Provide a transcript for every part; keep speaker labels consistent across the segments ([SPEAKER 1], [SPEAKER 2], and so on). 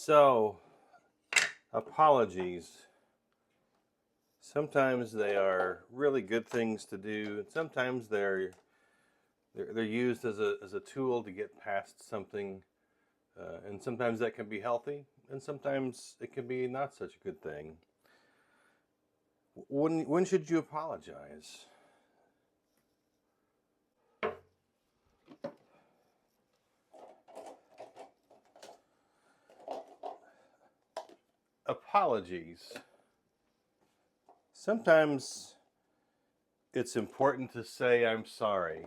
[SPEAKER 1] So, apologies. Sometimes they are really good things to do, and sometimes they're used as a tool to get past something, and sometimes that can be healthy, and sometimes it can be not such a good thing. When should you apologize? Apologies. Sometimes it's important to say I'm sorry.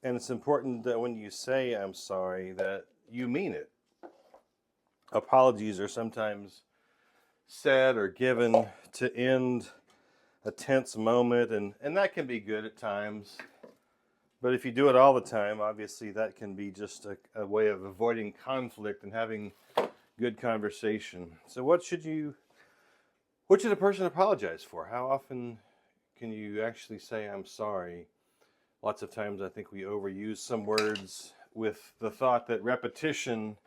[SPEAKER 1] And it's important that when you say I'm sorry that you mean it. Apologies are sometimes said or given to end a tense moment, and that can be good at times. But if you do it all the time, obviously that can be just a way of avoiding conflict and having good conversation. So what should a person apologize for? How often can you actually say I'm sorry? Lots of times I think we overuse some words with the thought that repetition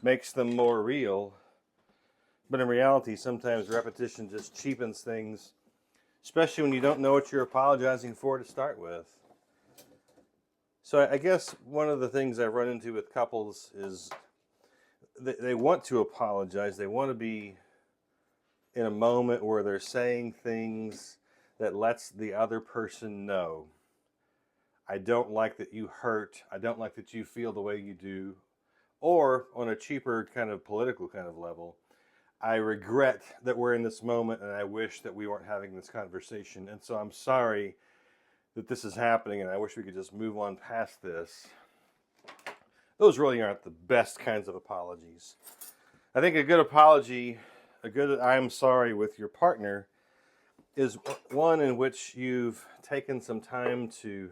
[SPEAKER 1] makes them more real. But in reality, sometimes repetition just cheapens things, especially when you don't know what you're apologizing for to start with. So I guess one of the things I've run into with couples is they want to apologize. They want to be in a moment where they're saying things that lets the other person know, I don't like that you hurt. I don't like that you feel the way you do. Or on a cheaper kind of political kind of level, I regret that we're in this moment and I wish that we weren't having this conversation. And so I'm sorry that this is happening and I wish we could just move on past this. Those really aren't the best kinds of apologies. I think a good apology, a good I'm sorry with your partner, is one in which you've taken some time to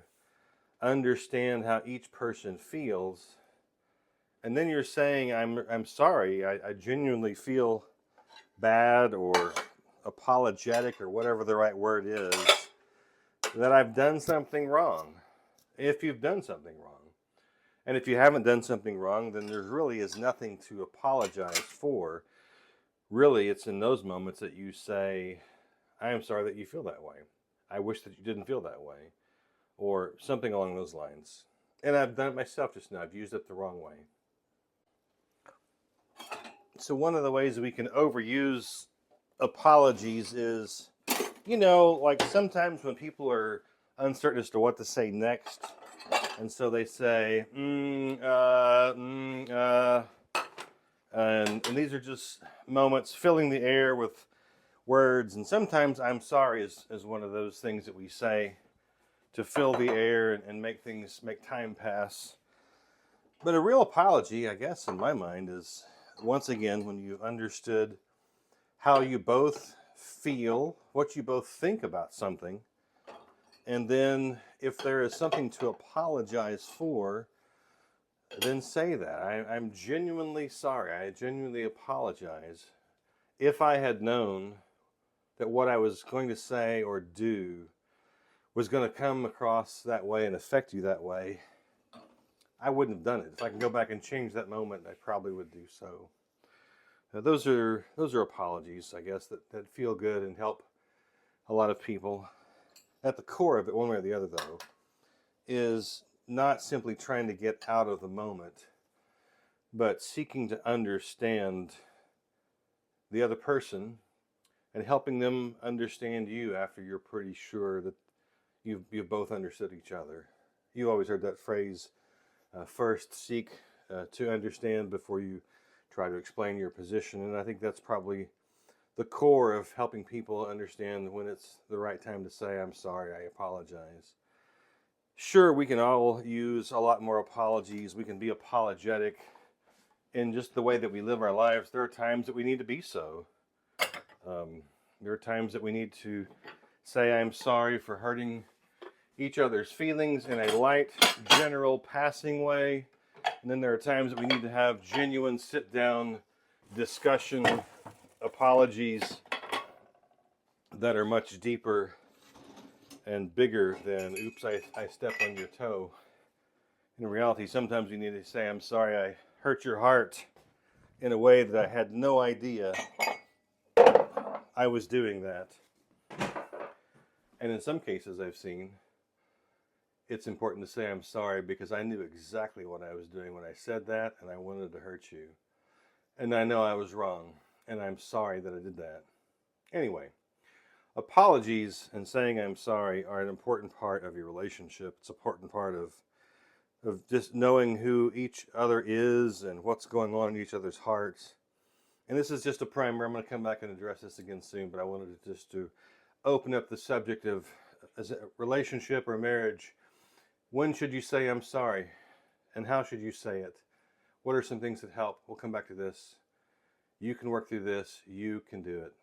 [SPEAKER 1] understand how each person feels, and then you're saying I'm sorry. I genuinely feel bad or apologetic or whatever the right word is, that I've done something wrong. If you've done something wrong. And if you haven't done something wrong, then there really is nothing to apologize for. Really, it's in those moments that you say, I am sorry that you feel that way. I wish that you didn't feel that way. Or something along those lines. And I've done it myself just now. I've used it the wrong way. So one of the ways we can overuse apologies is, like sometimes when people are uncertain as to what to say next, and so they say, and these are just moments filling the air with words. And sometimes I'm sorry is one of those things that we say to fill the air and make time pass. But a real apology, I guess, in my mind, is once again when you understood how you both feel, what you both think about something, and then if there is something to apologize for, then say that. I'm genuinely sorry. I genuinely apologize. If I had known that what I was going to say or do was going to come across that way and affect you that way, I wouldn't have done it. If I can go back and change that moment, I probably would do so. Now, those are apologies, I guess, that feel good and help a lot of people. At the core of it, one way or the other, though, is not simply trying to get out of the moment, but seeking to understand the other person and helping them understand you after you're pretty sure that you've both understood each other. You always heard that phrase, first seek to understand before you try to explain your position. And I think that's probably the core of helping people understand when it's the right time to say, I'm sorry, I apologize. Sure, we can all use a lot more apologies. We can be apologetic in just the way that we live our lives. There are times that we need to be so. There are times that we need to say, I'm sorry for hurting each other's feelings in a light, general, passing way. And then there are times that we need to have genuine sit-down discussion apologies that are much deeper and bigger than, oops, I stepped on your toe. In reality, sometimes we need to say, I'm sorry I hurt your heart in a way that I had no idea I was doing that. And in some cases I've seen, it's important to say I'm sorry because I knew exactly what I was doing when I said that, and I wanted to hurt you. And I know I was wrong, and I'm sorry that I did that. Anyway, apologies and saying I'm sorry are an important part of your relationship. It's an important part of just knowing who each other is and what's going on in each other's hearts. And this is just a primer. I'm going to come back and address this again soon, but I wanted to open up the subject of, as a relationship or marriage, when should you say I'm sorry? And how should you say it? What are some things that help? We'll come back to this. You can work through this. You can do it.